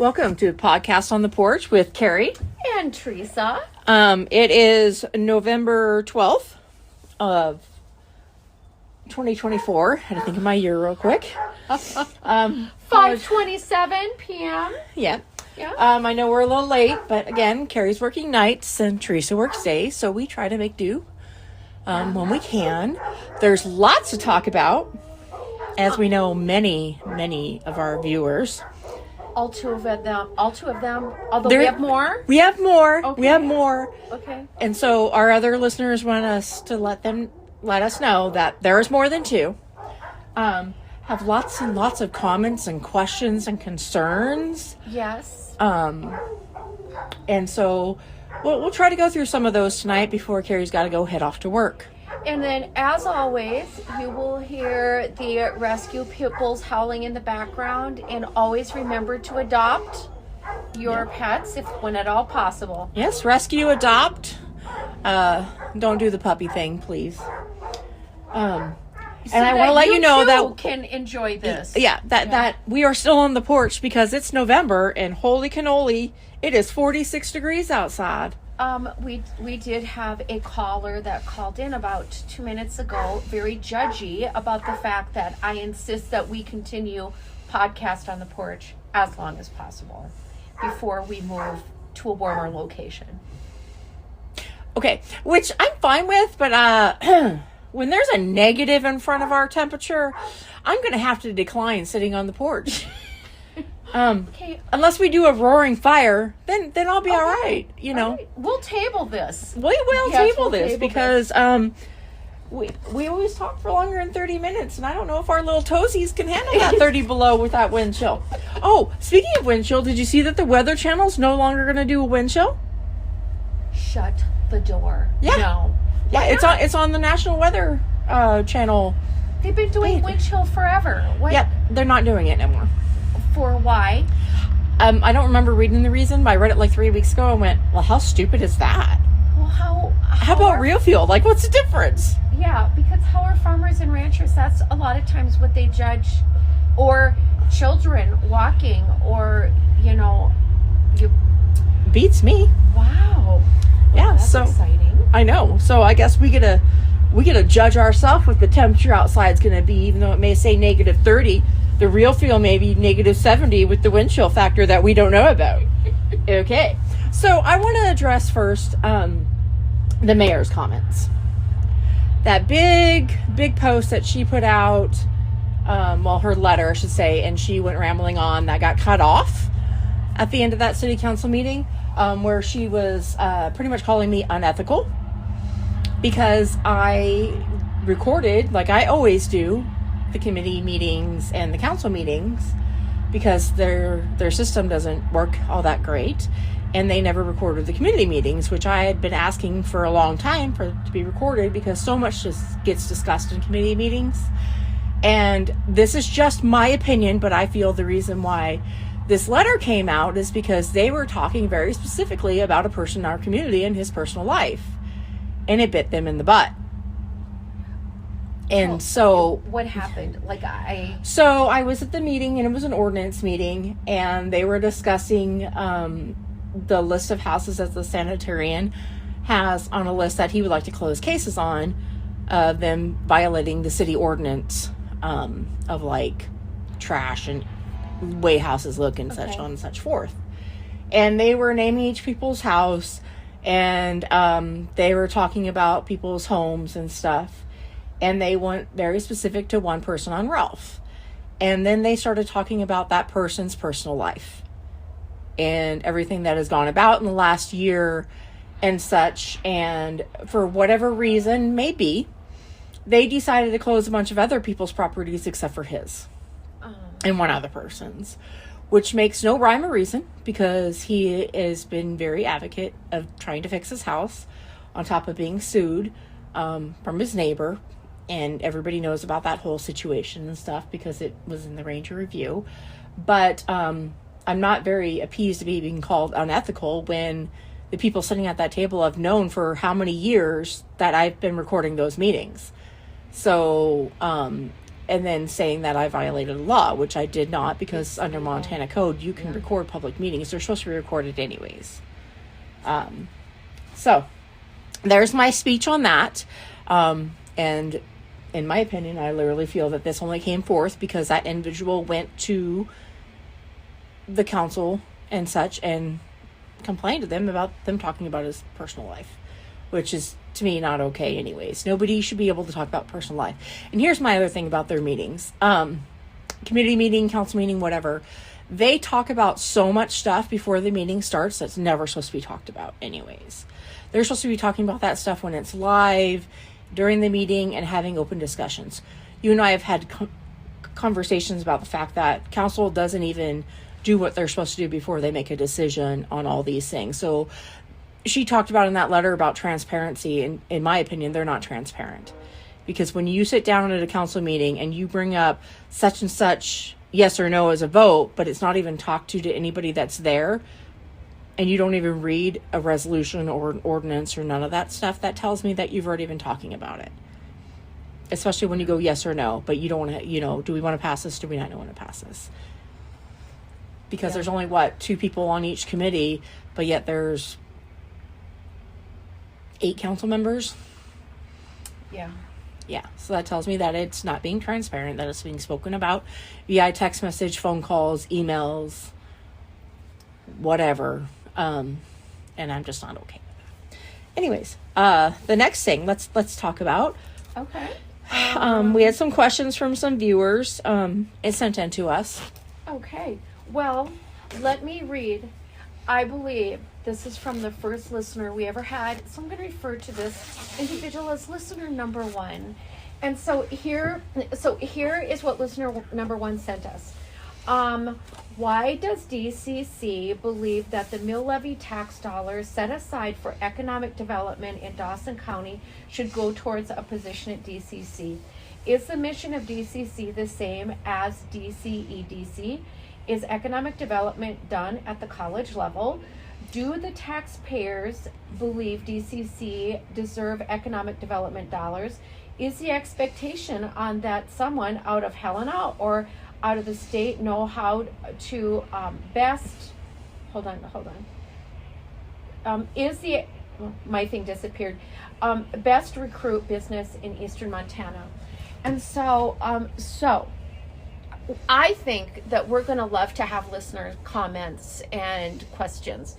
Welcome to Podcast on the Porch with Carrie and Teresa. It is November 12th of 2024. I had to think of my year real quick. 5:27 p.m. Yeah. Yeah. I know we're a little late, but again, Carrie's working nights and Teresa works days, so we try to make do when we can. There's lots to talk about, as we know many of our viewers. All two of them. Although we have more. We have more. Okay. We have more. Okay. And so our other listeners want us to let us know that there is more than two. Have lots and lots of comments and questions and concerns. Yes. And so we'll try to go through some of those tonight before Carrie's got to go head off to work. And then, as always, you will hear the rescue pupils howling in the background. And always remember to adopt your pets when at all possible. Yes, rescue, adopt. Don't do the puppy thing, please. And I want to let you know that can enjoy this. That we are still on the porch because it's November and holy cannoli, it is 46 degrees outside. We did have a caller that called in about 2 minutes ago, very judgy about the fact that I insist that we continue podcast on the porch as long as possible before we move to a warmer location. Okay, which I'm fine with, but when there's a negative in front of our temperature, I'm going to have to decline sitting on the porch. Okay. Unless we do a roaring fire, then I'll be all right, you know. Right. We'll table this. We will table this because we always talk for longer than 30 minutes, and I don't know if our little toesies can handle that 30 below with that wind chill. Oh, speaking of wind chill, did you see that the Weather Channel's no longer going to do a wind chill? Shut the door. Yeah. No. Yeah, it's on the National Weather Channel. They've been doing wind chill forever. What? Yep, they're not doing it anymore. For why? I don't remember reading the reason, but I read it like 3 weeks ago and went, well, how stupid is that? Well, how about real fuel? Like, what's the difference? Yeah, because how are farmers and ranchers? That's a lot of times what they judge, or children walking, or beats me. Wow. Yeah, that's so exciting. I know. So I guess we get to judge ourselves what the temperature outside is going to be, even though it may say negative 30. The real feel may be negative 70 with the wind chill factor that we don't know about. Okay. So I want to address first the mayor's comments. That big post that she put out, her letter, I should say, and she went rambling on, that got cut off at the end of that city council meeting, where she was pretty much calling me unethical because I recorded, like I always do, the committee meetings and the council meetings because their system doesn't work all that great, and they never recorded the community meetings, which I had been asking for a long time for to be recorded because so much just gets discussed in committee meetings. And this is just my opinion, but I feel the reason why this letter came out is because they were talking very specifically about a person in our community and his personal life, and it bit them in the butt. And so what happened? So I was at the meeting, and it was an ordinance meeting, and they were discussing the list of houses that the sanitarian has on a list that he would like to close cases on, them violating the city ordinance of like trash and way houses look and such on and such forth. And they were naming each people's house, and they were talking about people's homes and stuff. And they went very specific to one person on Ralph. And then they started talking about that person's personal life and everything that has gone about in the last year and such. And for whatever reason, maybe, they decided to close a bunch of other people's properties except for his and one other person's, which makes no rhyme or reason because he has been very advocate of trying to fix his house on top of being sued from his neighbor. And everybody knows about that whole situation and stuff because it was in the Ranger Review. But I'm not very appeased to be being called unethical when the people sitting at that table have known for how many years that I've been recording those meetings. So and then saying that I violated a law, which I did not, because under Montana code, you can record public meetings. They're supposed to be recorded anyways. So there's my speech on that. And in my opinion, I literally feel that this only came forth because that individual went to the council and such and complained to them about them talking about his personal life, which is, to me, not okay anyways. Nobody should be able to talk about personal life. And here's my other thing about their meetings. Community meeting, council meeting, whatever. They talk about so much stuff before the meeting starts that's never supposed to be talked about anyways. They're supposed to be talking about that stuff when it's live, during the meeting, and having open discussions. You and I have had conversations about the fact that council doesn't even do what they're supposed to do before they make a decision on all these things. So she talked about in that letter about transparency, and in my opinion, they're not transparent. Because when you sit down at a council meeting and you bring up such and such yes or no as a vote, but it's not even talked to anybody that's there, and you don't even read a resolution or an ordinance or none of that stuff, that tells me that you've already been talking about it. Especially when you go yes or no, but you don't want to, do we want to pass this? Do we not want to pass this? Because there's only, 2 people on each committee, but yet there's 8 council members. Yeah, so that tells me that it's not being transparent, that it's being spoken about via text message, phone calls, emails, whatever. And I'm just not okay with that. Anyways, the next thing let's talk about. Okay. We had some questions from some viewers. It sent in to us. Okay. Well, let me read. I believe this is from the first listener we ever had. So I'm going to refer to this individual as listener number 1. And so here is what listener number 1 sent us. Why does DCC believe that the mill levy tax dollars set aside for economic development in Dawson County should go towards a position at DCC? Is the mission of DCC the same as DCEDC? Is economic development done at the college level? Do the taxpayers believe DCC deserve economic development dollars? Is the expectation on that someone out of Helena or out of the state know how to best, my thing disappeared, best recruit business in eastern Montana? And so I think that we're going to love to have listener comments and questions.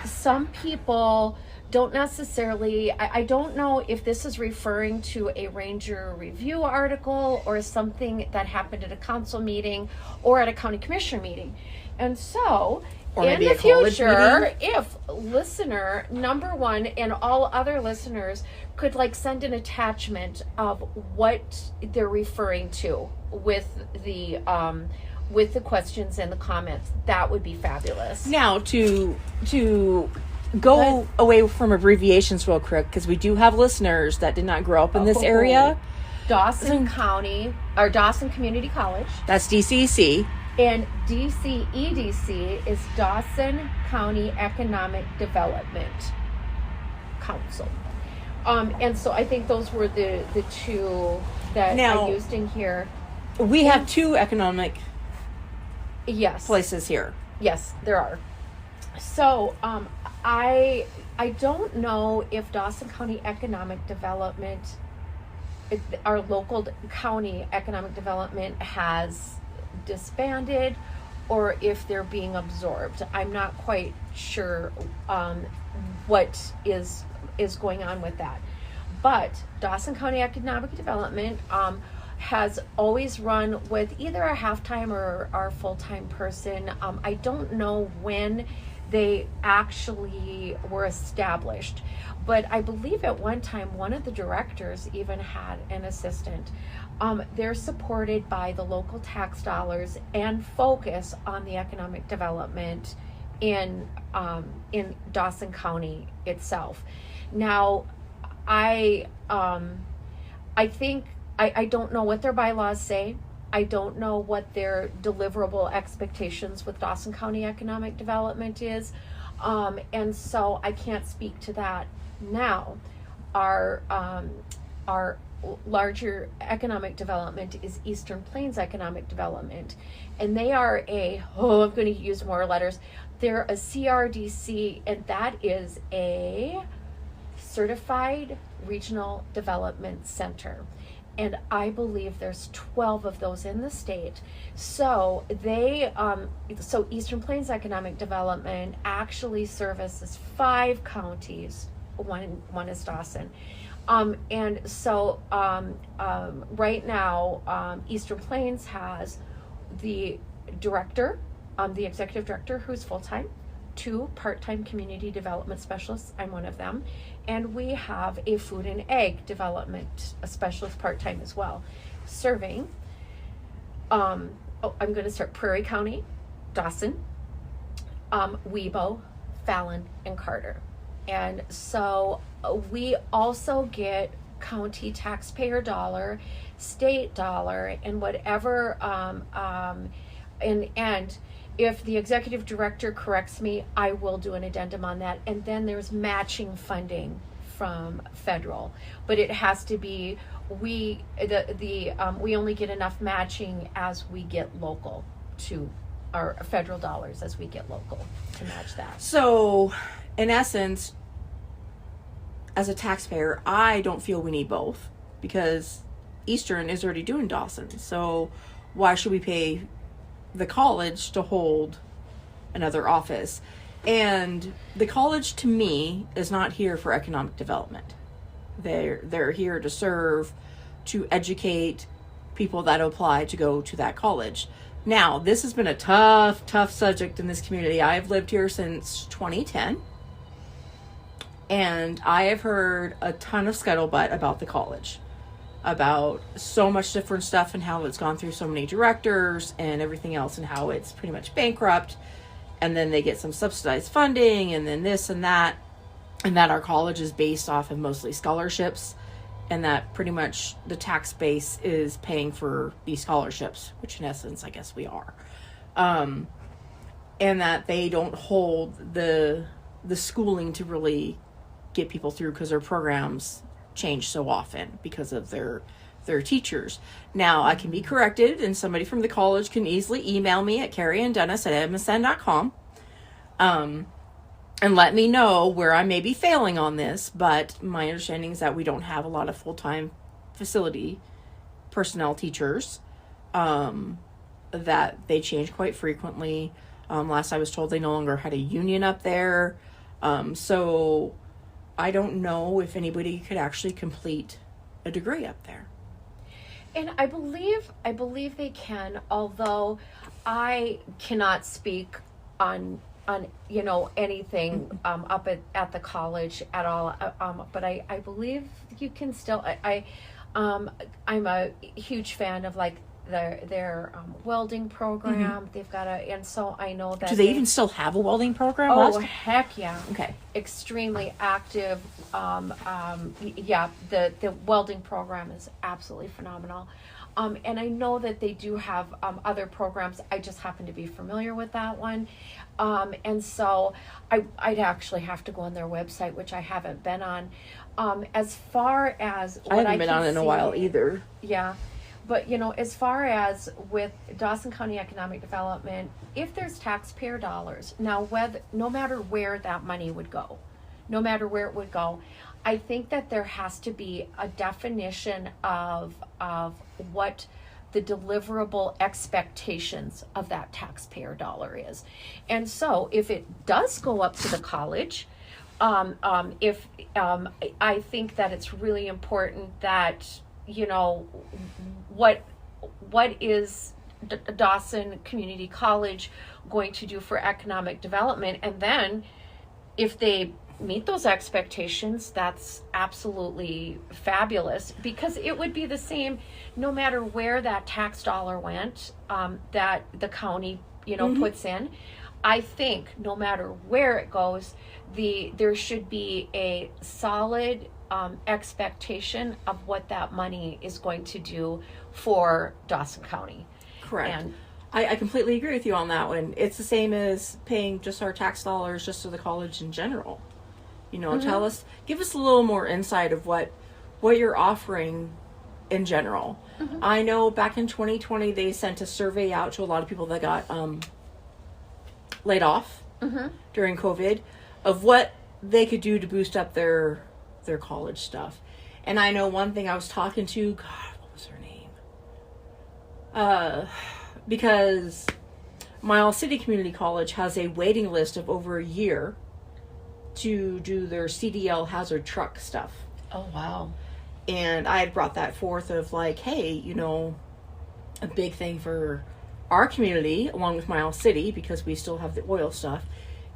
Some people don't necessarily, I don't know if this is referring to a Ranger Review article or something that happened at a council meeting or at a county commissioner meeting. And so, or in the future, if listener number 1 and all other listeners could send an attachment of what they're referring to with the questions and the comments, that would be fabulous. Now, to go away from abbreviations real quick, because we do have listeners that did not grow up in this area. Dawson County, or Dawson Community College. That's DCC. And DCEDC is Dawson County Economic Development Council. And so I think those were the 2 that I used in here. We have 2 economic places here. Yes, there are. So I don't know if Dawson County Economic Development, our local county economic development, has disbanded or if they're being absorbed. I'm not quite sure what is going on with that. But Dawson County Economic Development has always run with either a half-time or our full-time person. I don't know when they actually were established, but I believe at one time one of the directors even had an assistant. They're supported by the local tax dollars and focus on the economic development in Dawson County itself. Now, I think I don't know what their bylaws say. I don't know what their deliverable expectations with Dawson County Economic Development is. And so I can't speak to that now. Our larger economic development is Eastern Plains Economic Development. And they are I'm going to use more letters. They're a CRDC, and that is a Certified Regional Development Center. And I believe there's 12 of those in the state. So so Eastern Plains Economic Development actually services 5 counties. One is Dawson. And so right now, Eastern Plains has the director, the executive director, who's full-time, 2 part-time community development specialists. I'm one of them. And we have a food and ag development specialist part-time as well, serving, I'm going to start Prairie County, Dawson, Webo, Fallon, and Carter. And so we also get county taxpayer dollar, state dollar, and whatever, and if the executive director corrects me, I will do an addendum on that. And then there's matching funding from federal, but it has to be, we only get enough matching as we get local to our federal dollars, as we get local to match that. So in essence, as a taxpayer, I don't feel we need both, because Eastern is already doing Dawson. So why should we pay the college to hold another office? And the college, to me, is not here for economic development. They're here to serve, to educate people that apply to go to that college. Now, this has been a tough subject in this community. I've lived here since 2010, and I have heard a ton of scuttlebutt about the college, about so much different stuff, and how it's gone through so many directors and everything else, and how it's pretty much bankrupt, and then they get some subsidized funding, and then this and that our college is based off of mostly scholarships, and that pretty much the tax base is paying for these scholarships, which in essence, I guess we are. And that they don't hold the schooling to really get people through, because their programs change so often because of their teachers. Now, I can be corrected, and somebody from the college can easily email me at carrieanddennis@msn.com and let me know where I may be failing on this. But my understanding is that we don't have a lot of full-time facility personnel teachers, that they change quite frequently. Last I was told, they no longer had a union up there. So I don't know if anybody could actually complete a degree up there. And I believe they can, although I cannot speak on anything up at the college at all. But I believe you can still. I'm a huge fan of like their welding program. Mm-hmm. They've got and so I know that. Do they even still have a welding program? Oh, heck yeah. Okay. Extremely active. Yeah, the welding program is absolutely phenomenal. And I know that they do have other programs. I just happen to be familiar with that one. And so I'd actually have to go on their website, which I haven't been on. As far as I haven't been on in a while either. Yeah. But, as far as with Dawson County Economic Development, if there's taxpayer dollars, now no matter where that money would go, I think that there has to be a definition of what the deliverable expectations of that taxpayer dollar is. And so if it does go up to the college, I think that it's really important that, what is Dawson Community College going to do for economic development? And then if they meet those expectations, that's absolutely fabulous, because it would be the same no matter where that tax dollar went, that the county mm-hmm. puts in. I think no matter where it goes, there should be a solid expectation of what that money is going to do for Dawson County. Correct. And I completely agree with you on that one. It's the same as paying just our tax dollars just to the college in general. Mm-hmm. Give us a little more insight of what you're offering in general. I know back in 2020 they sent a survey out to a lot of people that got laid off during COVID of what they could do to boost up their college stuff. And I know one thing, I was talking to, God, what was her name? Because Miles City Community College has a waiting list of over a year to do their CDL hazard truck stuff. Oh, wow. And I had brought that forth of like, hey, you know, a big thing for our community, along with Miles City, because we still have the oil stuff,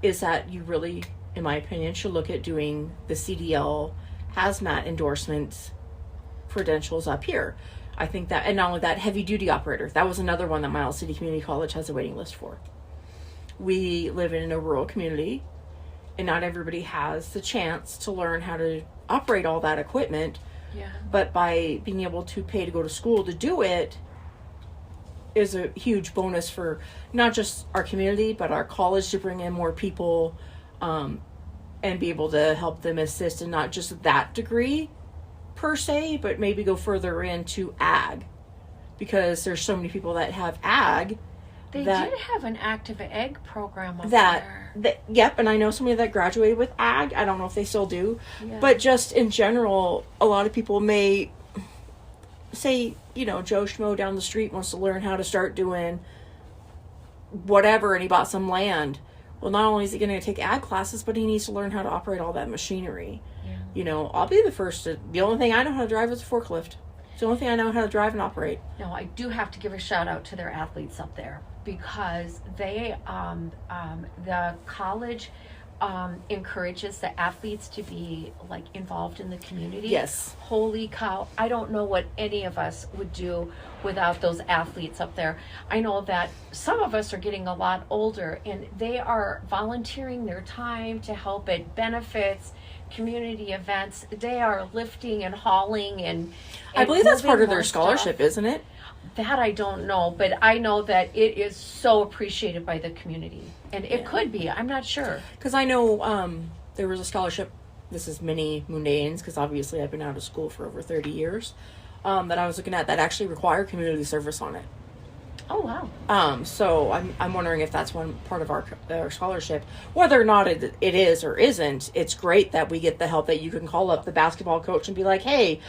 is that you really, in my opinion, should look at doing the CDL hazmat endorsement credentials up here. I think that, and not only that, heavy duty operator. That was another one that Miles City Community College has a waiting list for. We live in a rural community, and not everybody has the chance to learn how to operate all that equipment. Yeah. But by being able to pay to go to school to do it is a huge bonus for not just our community, but our college to bring in more people and be able to help them assist in not just that degree per se, but maybe go further into ag, because there's so many people that have ag. They that, did have an active ag program up that, there. Yep, and I know somebody that graduated with ag. I don't know if they still do. Yeah. But just in general, a lot of people may say, you know, Joe Schmo down the street wants to learn how to start doing whatever, and he bought some land. Well, not only is he going to take ag classes, but he needs to learn how to operate all that machinery. Yeah. You know, I'll be the first to, the only thing I know how to drive is a forklift. It's the only thing I know how to drive and operate. No, I do have to give a shout out to their athletes up there, because they, the college encourages the athletes to be like involved in the community. Yes. Holy cow. I don't know what any of us would do without those athletes up there. I know that some of us are getting a lot older, and they are volunteering their time to help at benefits, community events. They are lifting and hauling and I believe that's part of their more scholarship, stuff. isn't it? That I don't know, but I know that it is so appreciated by the community. And it could be, I'm not sure. Because I know there was a scholarship, this is many mundanes, because obviously I've been out of school for over 30 years, that I was looking at that actually required community service on it. Oh, wow. So I'm wondering if that's one part of our scholarship. Whether or not it is or isn't, it's great that we get the help that you can call up the basketball coach and be like, hey,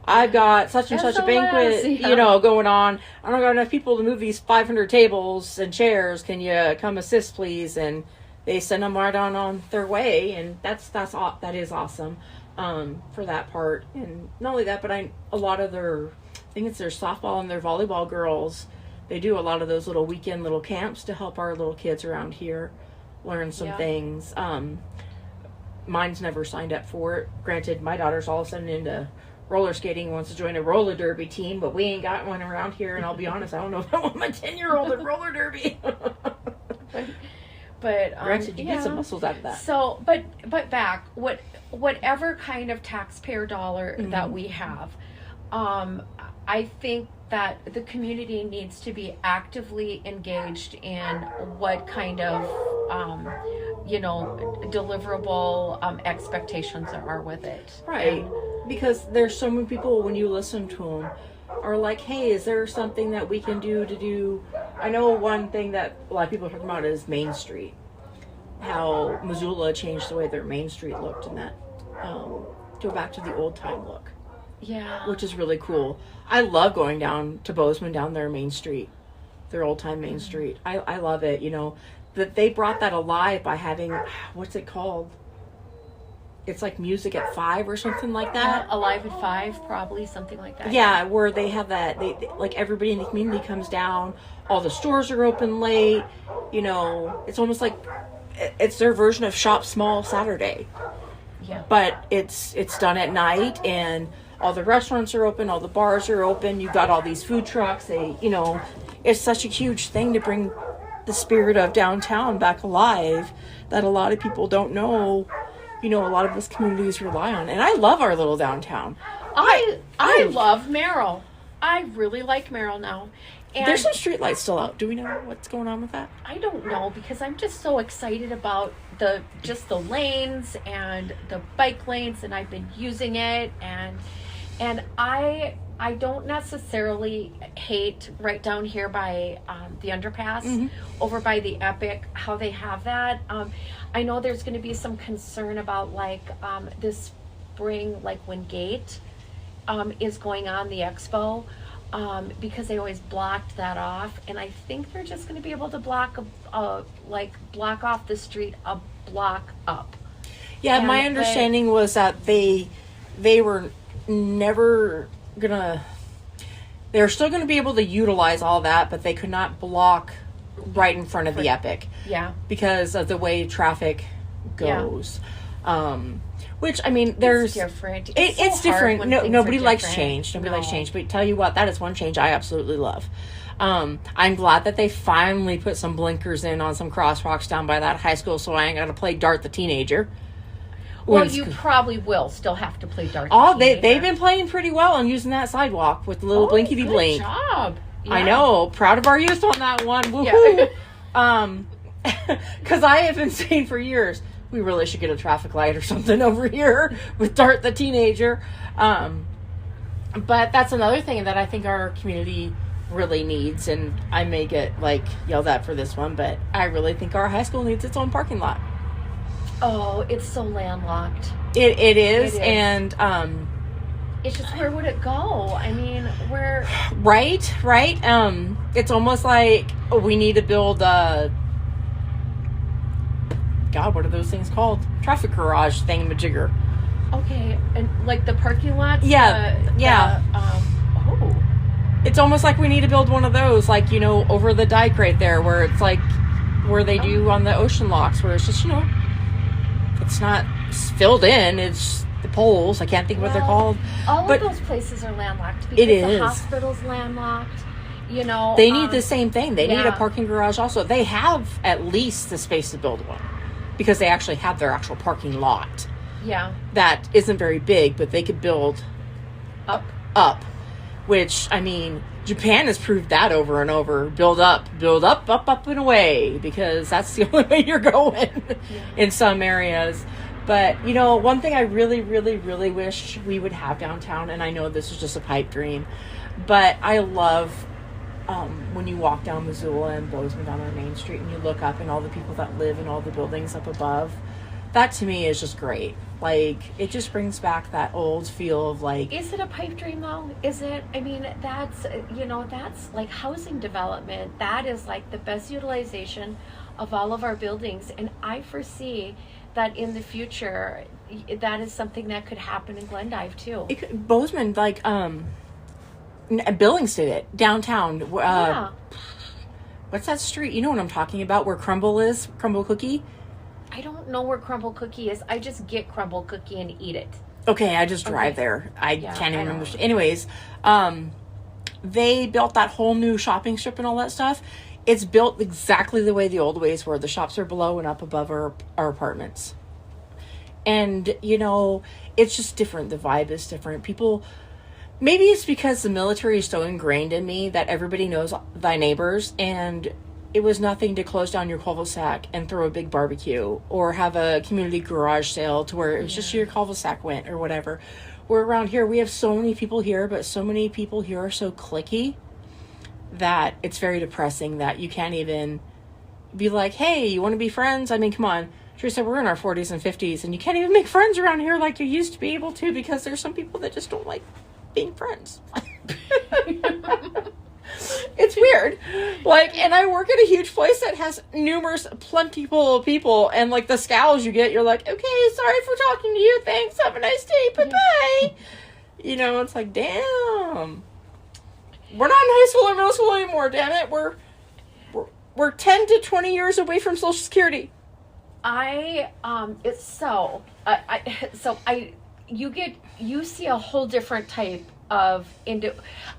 I've got such and such a banquet, you know, going on. I don't got enough people to move these 500 tables and chairs. Can you come assist, please? And they send them right on their way, and that is awesome for that part. And not only that, but a lot of I think it's their softball and their volleyball girls. They do a lot of those little weekend little camps to help our little kids around here learn some things. Mine's never signed up for it. Granted, my daughter's all of a sudden into roller skating, wants to join a roller derby team, but we ain't got one around here, and I'll be honest, I don't know if I want my 10-year-old at roller derby. But Granted, you get some muscles out of that. So, but back, whatever kind of taxpayer dollar that we have, I think that the community needs to be actively engaged in what kind of, deliverable expectations there are with it. Right. Because there's so many people, when you listen to them, are like, hey, is there something that we can do to do? I know one thing that a lot of people are talking about is Main Street. How Missoula changed the way their Main Street looked, and that go back to the old time look. Yeah. Which is really cool. I love going down to Bozeman, down their Main Street, their old time Main Street. I love it, you know, that they brought that alive by having, what's it called? It's like Music at 5 or something like that. Alive at 5, probably, something like that. Yeah, where they have that, they like everybody in the community comes down, all the stores are open late, you know, it's almost like it's their version of Shop Small Saturday. Yeah. But it's done at night, and all the restaurants are open, all the bars are open, you've got all these food trucks, it's such a huge thing to bring the spirit of downtown back alive that a lot of people don't know, a lot of us communities rely on. And I love our little downtown. I love Merrill. I really like Merrill now. And there's some streetlights still out. Do we know what's going on with that? I don't know, because I'm just so excited about the lanes and the bike lanes, and I've been using it, and I I don't necessarily hate right down here by the underpass, over by the Epic, how they have that. I know there's going to be some concern about like this spring, like when Gate is going on the expo, because they always blocked that off, and I think they're just going to be able to block off the street a block up. Yeah, And my understanding was that they were never they're still gonna be able to utilize all that, but they could not block right in front of the Epic. Yeah. Because of the way traffic goes. Which, I mean, there's different. It's so hard different. when No, things nobody are likes different. change. Nobody likes No. change. But tell you what, that is one change I absolutely love. I'm glad that they finally put some blinkers in on some crosswalks down by that high school, so I ain't got to play Dart the Teenager. Well, you probably will still have to play Dart. Oh, they've been playing pretty well on using that sidewalk with the little blinky blink. Good job. I Yeah. know, proud of our youth on that one. Woohoo! Because I have been saying for years, we really should get a traffic light or something over here with Dart the Teenager. But that's another thing that I think our community really needs, and I may get like yelled at for this one, but I really think our high school needs its own parking lot. Oh, it's so landlocked. It is, It is. and It's just, where would it go? I mean, where? right. It's almost like we need to build a God, what are those things called? Traffic garage thingamajigger. Okay, and like the parking lots. Yeah. Oh. It's almost like we need to build one of those, like, you know, over the dike right there, where it's like where they do on the ocean locks, where it's just, you know, it's not filled in, it's the poles. I can't think of what they're called. All But of those places are landlocked because it is. the hospital's landlocked. You know, they need the same thing. They need a yeah. parking garage also. They have at least the space to build one because they actually have their actual parking lot. Yeah. That isn't very big, but they could build up, which, I mean, Japan has proved that over and over. Build up, and away, because that's the only way you're going in some areas. But, you know, one thing I really, really, really wish we would have downtown, and I know this is just a pipe dream, but I love when you walk down Missoula and Bozeman down our main street and you look up and all the people that live in all the buildings up above. That to me is just great. Like, it just brings back that old feel of like... Is it a pipe dream though? Is it? I mean, that's, you know, that's like housing development. That is like the best utilization of all of our buildings. And I foresee that in the future, that is something that could happen in Glendive too. Bozeman, like, Billings did it. Downtown. Yeah. What's that street? You know what I'm talking about, where Crumble is? Crumble Cookie? I don't know where Crumble Cookie is. I just get Crumble Cookie and eat it. Okay, I just drive there. I can't even remember. don't. Anyways, they built that whole new shopping strip and all that stuff. It's built exactly the way the old ways were. The shops are below and up above our apartments. And, you know, it's just different. The vibe is different. People, maybe it's because the military is so ingrained in me that everybody knows thy neighbors, and it was nothing to close down your cul-de-sac and throw a big barbecue or have a community garage sale to where it was just your cul-de-sac went or whatever. We're around here, we have so many people here, but so many people here are so cliquey that it's very depressing that you can't even be like, hey, you want to be friends? I mean, come on. Teresa, we're in our 40s and 50s, and you can't even make friends around here like you used to be able to, because there's some people that just don't like being friends. It's weird. Like, and I work at a huge place that has plentiful of people, and like the scowls you get, you're like, okay, sorry for talking to you. Thanks. Have a nice day. Bye-bye. You know, it's like, damn. We're not in high school or middle school anymore, damn it. We're 10 to 20 years away from Social Security. You see a whole different type of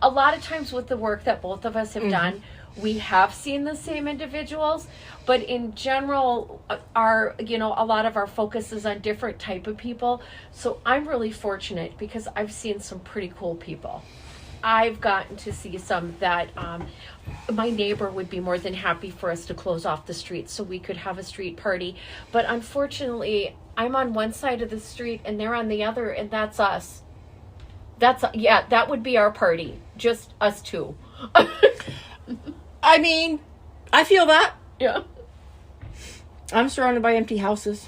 a lot of times with the work that both of us have done, we have seen the same individuals, but in general, a lot of our focus is on different type of people. So I'm really fortunate because I've seen some pretty cool people. I've gotten to see some that my neighbor would be more than happy for us to close off the street so we could have a street party. But unfortunately, I'm on one side of the street and they're on the other, and that's us. That would be our party. Just us two. I mean, I feel that. Yeah. I'm surrounded by empty houses.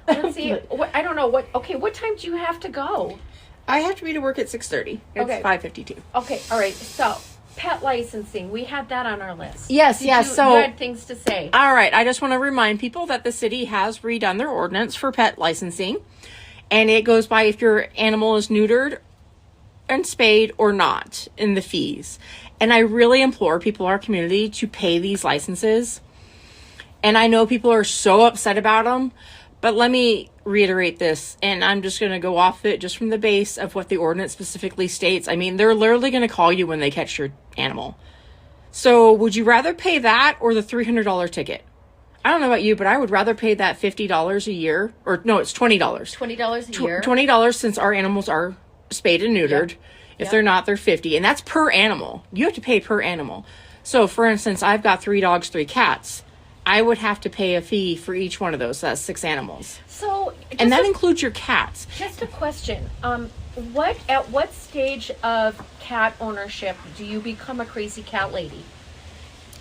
Let's see. I don't know what time do you have to go? I have to be to work at 6:30. It's Okay. 5:52. Okay, all right. So, pet licensing, we had that on our list. Yes, You so had things to say. all right, I just want to remind people that the city has redone their ordinance for pet licensing, and it goes by if your animal is neutered and spayed or not in the fees. And I really implore people in our community to pay these licenses. And I know people are so upset about them, but let me reiterate this, and I'm just going to go off it just from the base of what the ordinance specifically states. I mean, they're literally going to call you when they catch your animal. So would you rather pay that or the $300 ticket? I don't know about you, but I would rather pay that $50 a year, or no, it's $20. $20 a year. $20 since our animals are spayed and neutered. Yep. If they're not, they're $50, and that's per animal. You have to pay per animal. So for instance, I've got 3 dogs, 3 cats. I would have to pay a fee for each one of those. So that's 6 animals. So, And that includes your cats. Just a question. At what stage of cat ownership do you become a crazy cat lady?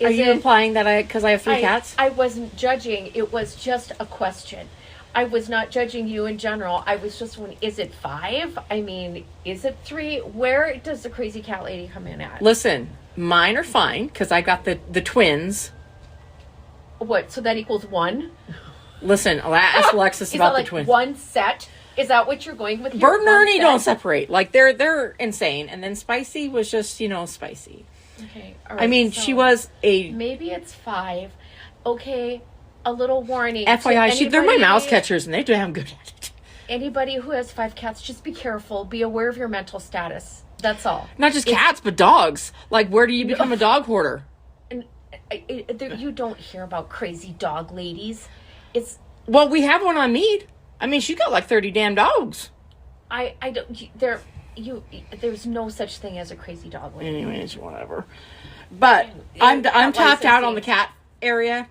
Are you implying that because I have 3 cats? I wasn't judging. It was just a question. I was not judging you in general. I was just wondering, is it 5? I mean, is it 3? Where does the crazy cat lady come in at? Listen, mine are fine because I got the twins. What? So that equals 1? Listen, ask Alexis about the twins. 1 set? Is that what you're going with? Bert and Ernie don't separate. Like they're insane. And then Spicy was just spicy. Okay. All right, I mean, so she was a maybe it's 5. Okay. A little warning. FYI. They're my mouse catchers, and they're damn good at it. Anybody who has 5 cats, just be careful. Be aware of your mental status. That's all. Not just cats, but dogs. Like, where do you become a dog hoarder? And you don't hear about crazy dog ladies. Well, we have one on Mead. I mean, she's got like 30 damn dogs. I don't. There's no such thing as a crazy dog lady. Anyways, whatever. But I'm tapped out on the cat area.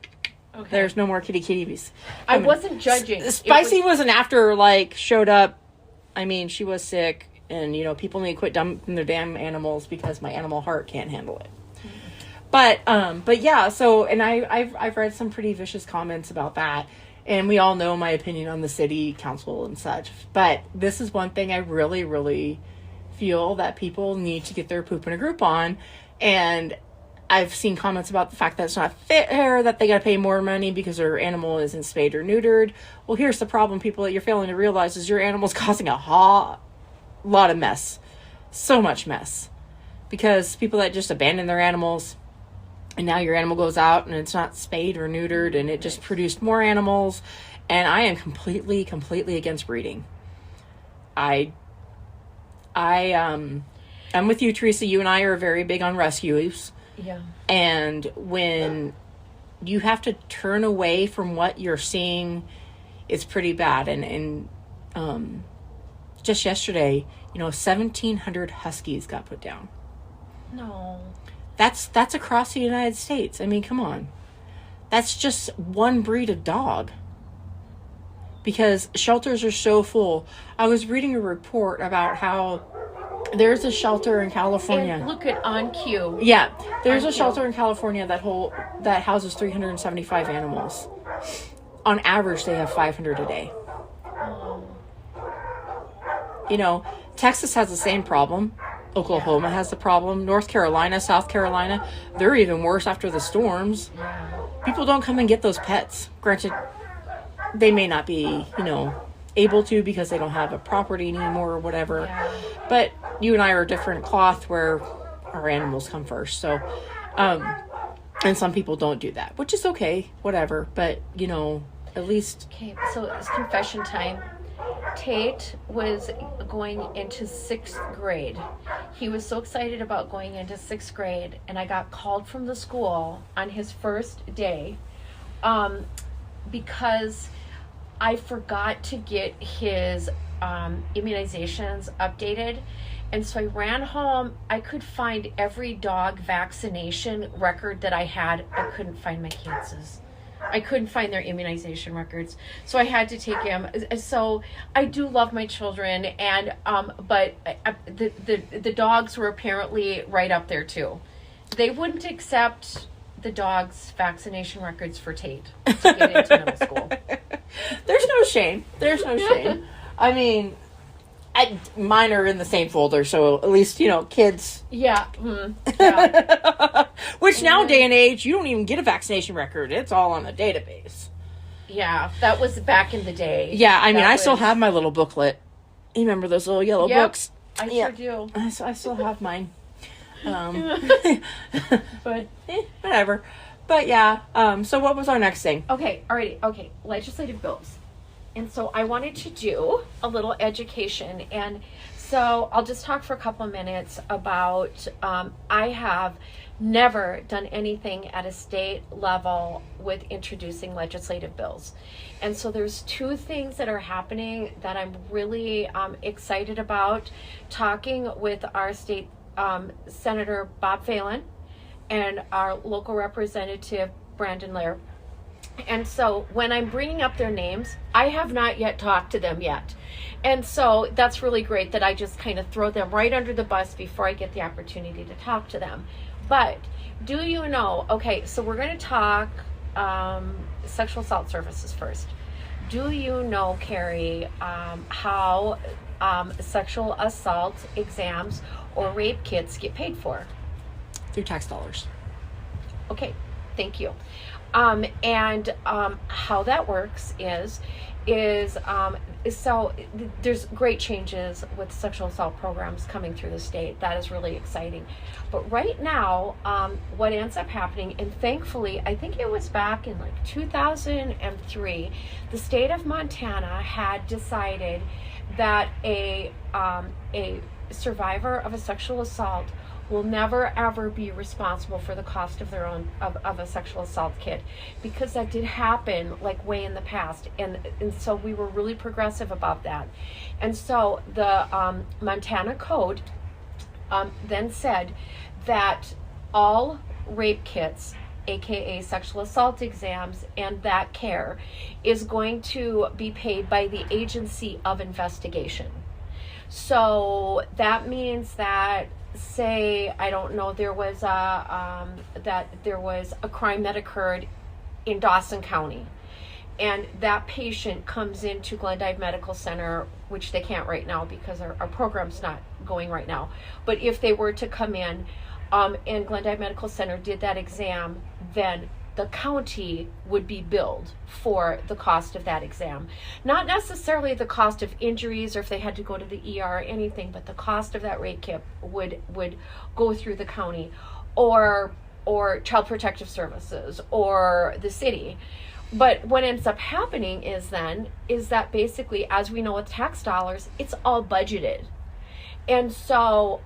Okay. There's no more kitties. I wasn't judging. Spicy wasn't after showed up. I mean, she was sick, and people need to quit dumping their damn animals because my animal heart can't handle it. But yeah. So, and I've read some pretty vicious comments about that, and we all know my opinion on the city council and such. But this is one thing I really, really feel that people need to get their poop in a group on, and I've seen comments about the fact that it's not fair, that they got to pay more money because their animal isn't spayed or neutered. Well, here's the problem, people, that you're failing to realize is your animal's causing a lot of mess. So much mess. Because people that just abandon their animals, and now your animal goes out and it's not spayed or neutered, and it just produced more animals. And I am completely against breeding. I'm with you, Teresa. You and I are very big on rescues. Yeah. And when you have to turn away from what you're seeing, it's pretty bad. And just yesterday, 1,700 huskies got put down. No. That's across the United States. I mean, come on. That's just one breed of dog. Because shelters are so full. I was reading a report about how there's a shelter in California. And look at On Cue. Yeah, there's a shelter in California that houses 375 animals. On average, they have 500 a day. Texas has the same problem. Oklahoma has the problem. North Carolina, South Carolina, they're even worse after the storms. Yeah. People don't come and get those pets. Granted, they may not be, able to because they don't have a property anymore or whatever. Yeah. But you and I are a different cloth where our animals come first. So, and some people don't do that, which is okay, whatever. But, at least. Okay, so it's confession time. Tate was going into 6th grade. He was so excited about going into 6th grade, and I got called from the school on his first day because I forgot to get his immunizations updated. And so I ran home. I could find every dog vaccination record that I had. I couldn't find my kids'. I couldn't find their immunization records, so I had to take him. So I do love my children, and but the dogs were apparently right up there too. They wouldn't accept the dog's vaccination records for Tate to get into middle school. There's no shame. There's no shame. I mean, mine are in the same folder, so at least, kids. Yeah. Yeah. Which now, day and age, you don't even get a vaccination record. It's all on a database. Yeah, that was back in the day. Yeah, I mean, I still have my little booklet. You remember those little yellow books? I sure do. I still have mine. But whatever. But yeah, so what was our next thing? Okay, alrighty. Okay, legislative bills. And so I wanted to do a little education. And so I'll just talk for a couple of minutes about, I have never done anything at a state level with introducing legislative bills. And so there's two things that are happening that I'm really excited about, talking with our state Senator Bob Phelan and our local representative Brandon Lair. And so when I'm bringing up their names, I have not yet talked to them yet. And so that's really great that I just kind of throw them right under the bus before I get the opportunity to talk to them. But do you know, okay, so we're going to talk sexual assault services first. Do you know, Carrie, how sexual assault exams or rape kits get paid for? Through tax dollars. Okay, thank you. And how that works is so there's great changes with sexual assault programs coming through the state. That is really exciting. But right now, what ends up happening, and thankfully, I think it was back in like 2003, the state of Montana had decided that a survivor of a sexual assault will never ever be responsible for the cost of their own of a sexual assault kit, because that did happen like way in the past, and so we were really progressive about that. And so the Montana code then said that all rape kits, aka sexual assault exams, and that care is going to be paid by the agency of investigation. So that means that, say, I don't know, there was a crime that occurred in Dawson County, and that patient comes into Glendive Medical Center, which they can't right now because our program's not going right now. But if they were to come in, and Glendive Medical Center did that exam, then the county would be billed for the cost of that exam. Not necessarily the cost of injuries or if they had to go to the ER or anything, but the cost of that rape kit would go through the county or Child Protective Services or the city. But what ends up happening is that basically, as we know with tax dollars, it's all budgeted. And so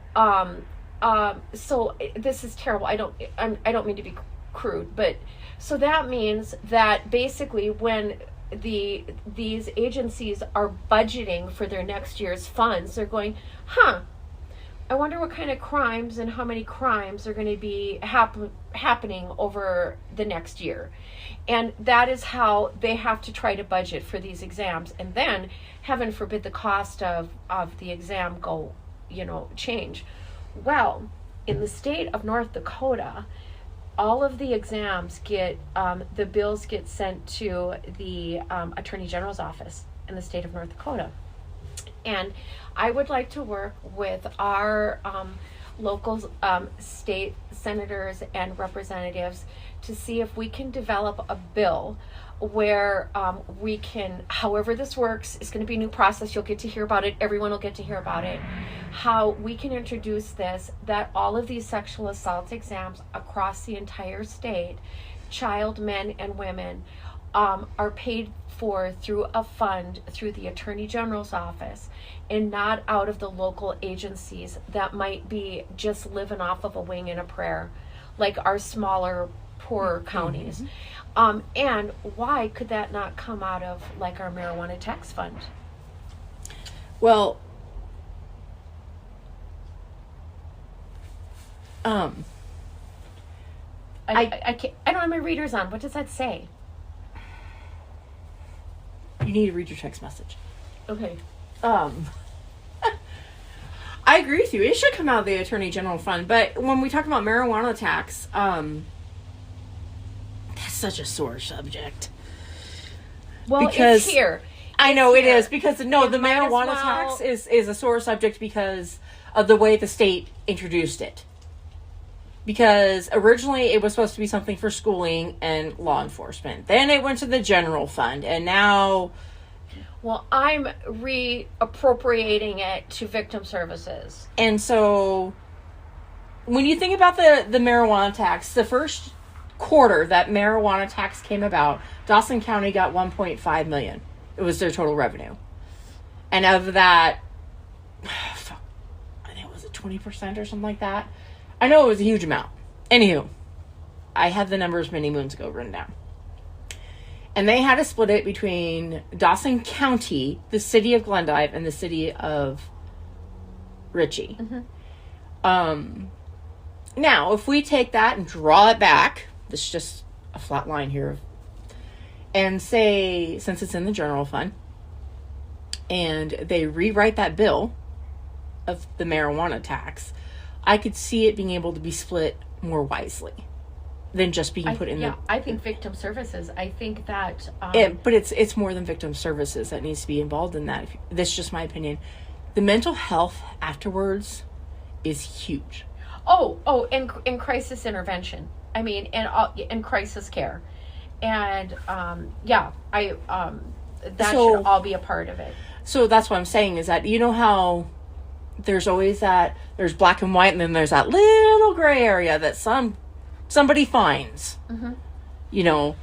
so this is terrible. I don't mean to be crude, but so that means that basically when these agencies are budgeting for their next year's funds, they're going, I wonder what kind of crimes and how many crimes are going to be happening over the next year. And that is how they have to try to budget for these exams. And then, heaven forbid, the cost of the exam change. Well, in the state of North Dakota, all of the exams the bills get sent to the Attorney General's office in the state of North Dakota. And I would like to work with our local state senators and representatives to see if we can develop a bill where we can, however this works, it's going to be a new process. You'll get to hear about it. Everyone will get to hear about it. How we can introduce this, that all of these sexual assault exams across the entire state, child, men, and women, are paid for through a fund through the Attorney General's office and not out of the local agencies that might be just living off of a wing and a prayer, like our smaller, poorer counties. And why could that not come out of like our marijuana tax fund? Well, I don't have my readers on. What does that say? You need to read your text message. Okay. I agree with you. It should come out of the Attorney General Fund. But when we talk about marijuana tax, that's such a sore subject. Well, because it's here. I know here. it is because the might as marijuana well- tax is a sore subject because of the way the state introduced it. Because originally it was supposed to be something for schooling and law enforcement. Then it went to the general fund, and now... Well, I'm reappropriating it to victim services. And so, when you think about the marijuana tax, the first quarter that marijuana tax came about, Dawson County got $1.5 million. It was their total revenue. And of that, I think it was 20% or something like that. I know it was a huge amount. Anywho, I had the numbers many moons ago written down. And they had to split it between Dawson County, the city of Glendive, and the city of Ritchie. Mm-hmm. Now, if we take that and draw it back, this is just a flat line here, and say, since it's in the general fund, and they rewrite that bill of the marijuana tax, I could see it being able to be split more wisely than just being put in the... I think victim services. I think that... but it's more than victim services that needs to be involved in that. That's just my opinion. The mental health afterwards is huge. And crisis intervention. I mean, and crisis care. And, that should all be a part of it. So that's what I'm saying is that, you know how there's always there's black and white, and then there's that little gray area that somebody finds, you know,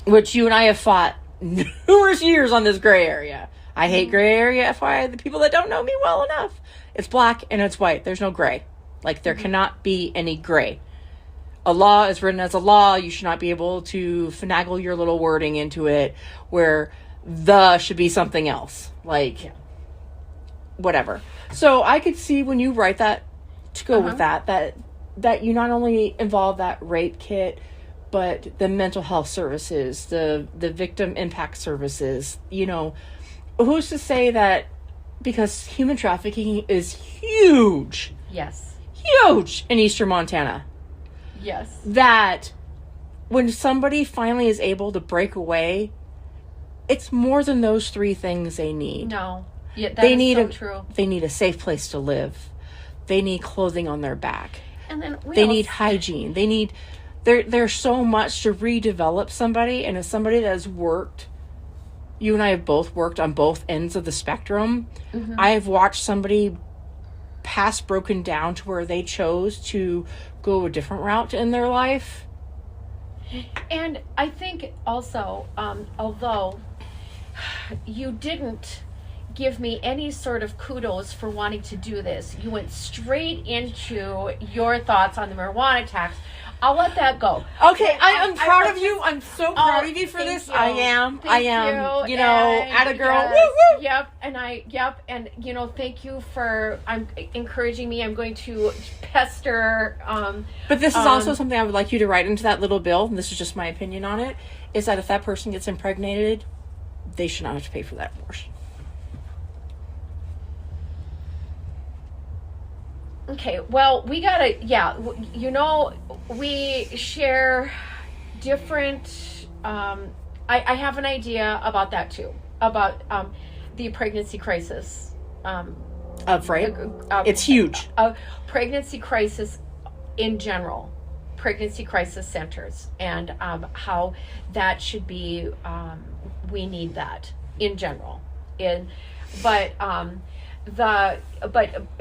which you and I have fought numerous years on this gray area. I hate gray area, FYI, the people that don't know me well enough. It's black and it's white. There's no gray. Like, there cannot be any gray. A law is written as a law. You should not be able to finagle your little wording into it where the should be something else. Like, whatever. So I could see when you write that to go with that you not only involve that rape kit, but the mental health services, the victim impact services. You know, who's to say that, because human trafficking is huge. Yes. Huge in eastern Montana. Yes. That when somebody finally is able to break away, it's more than those three things they need. No. Yeah, that's true. They need a safe place to live. They need clothing on their back. And then they need hygiene. They need... There's so much to redevelop somebody, and as somebody that has worked... You and I have both worked on both ends of the spectrum. I have watched somebody past broken down to where they chose to go a different route in their life. And I think also, although you didn't give me any sort of kudos for wanting to do this, you went straight into your thoughts on the marijuana tax. I'll let that go. Okay, I'm proud of you. I'm so proud of you for this. You. I am. Thank you know, atta girl. Yes, woo, woo. And you know, thank you for encouraging me. I'm going to pester. But this is also something I would like you to write into that little bill. And this is just my opinion on it. Is that if that person gets impregnated, they should not have to pay for that abortion. Okay, well, we gotta, you know, we share different, I have an idea about that too, about the pregnancy crisis. Of rape? It's huge. Pregnancy crisis in general, pregnancy crisis centers, and how that should be, we need that in general. But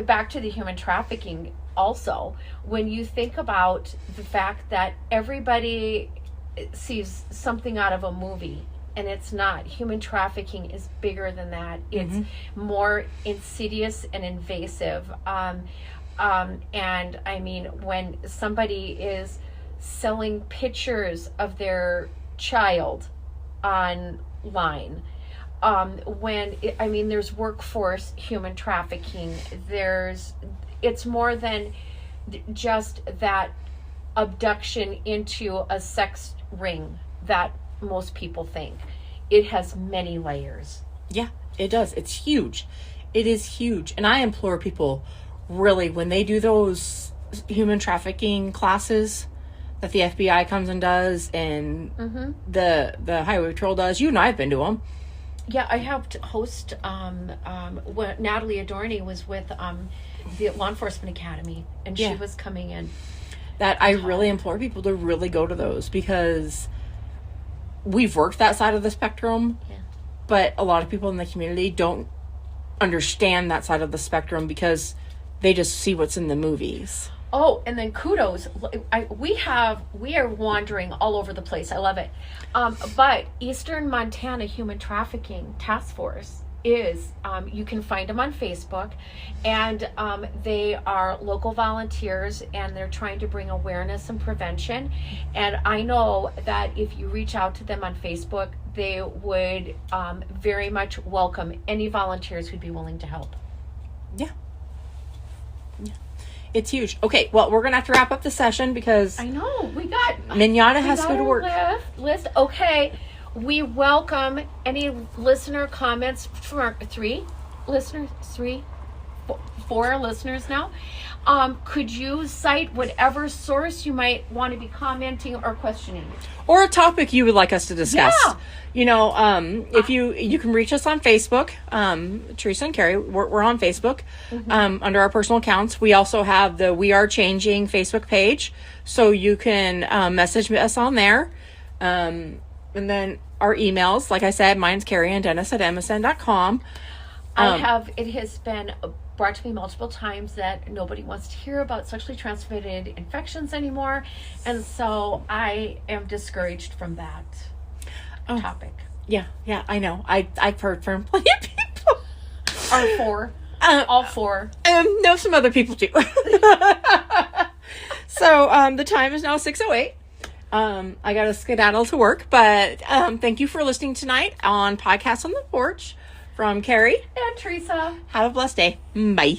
back to the human trafficking also, when you think about the fact that everybody sees something out of a movie, and it's not. Human trafficking is bigger than that. It's more insidious and invasive. And I mean, when somebody is selling pictures of their child online, there's workforce human trafficking. It's more than just that abduction into a sex ring that most people think. it has many layers. Yeah, it does. It's huge. It is huge. And I implore people, really, when they do those human trafficking classes that the FBI comes and does, and the Highway Patrol does, you and I have been to them. Yeah, I helped host when Natalie Adorni was with the Law Enforcement Academy, and she was coming in. That I really implore people to really go to those, because we've worked that side of the spectrum, but a lot of people in the community don't understand that side of the spectrum because they just see what's in the movies. Oh, and then kudos. We are wandering all over the place. I love it. But Eastern Montana Human Trafficking Task Force is, you can find them on Facebook, and they are local volunteers, and they're trying to bring awareness and prevention. And I know that if you reach out to them on Facebook, they would very much welcome any volunteers who'd be willing to help. Yeah. It's huge. Okay, well, we're going to have to wrap up the session because I know, Mignata has to go to work. List. Okay, we welcome any listener comments from our four listeners now. Could you cite whatever source you might want to be commenting or questioning? Or a topic you would like us to discuss. Yeah. You know, if you can reach us on Facebook, Teresa and Carrie, we're on Facebook, under our personal accounts. We also have the We Are Changing Facebook page, so you can message us on there. And then our emails, like I said, mine's Carrie and Dennis at msn.com. It has been brought to me multiple times that nobody wants to hear about sexually transmitted infections anymore, and so I am discouraged from that topic. Yeah, I know. I've heard from plenty of people. All four. No, some other people too. So the time is now 6:08. I got to skedaddle to work, but thank you for listening tonight on Podcast on the Porch from Carrie and Teresa. Have a blessed day. Bye.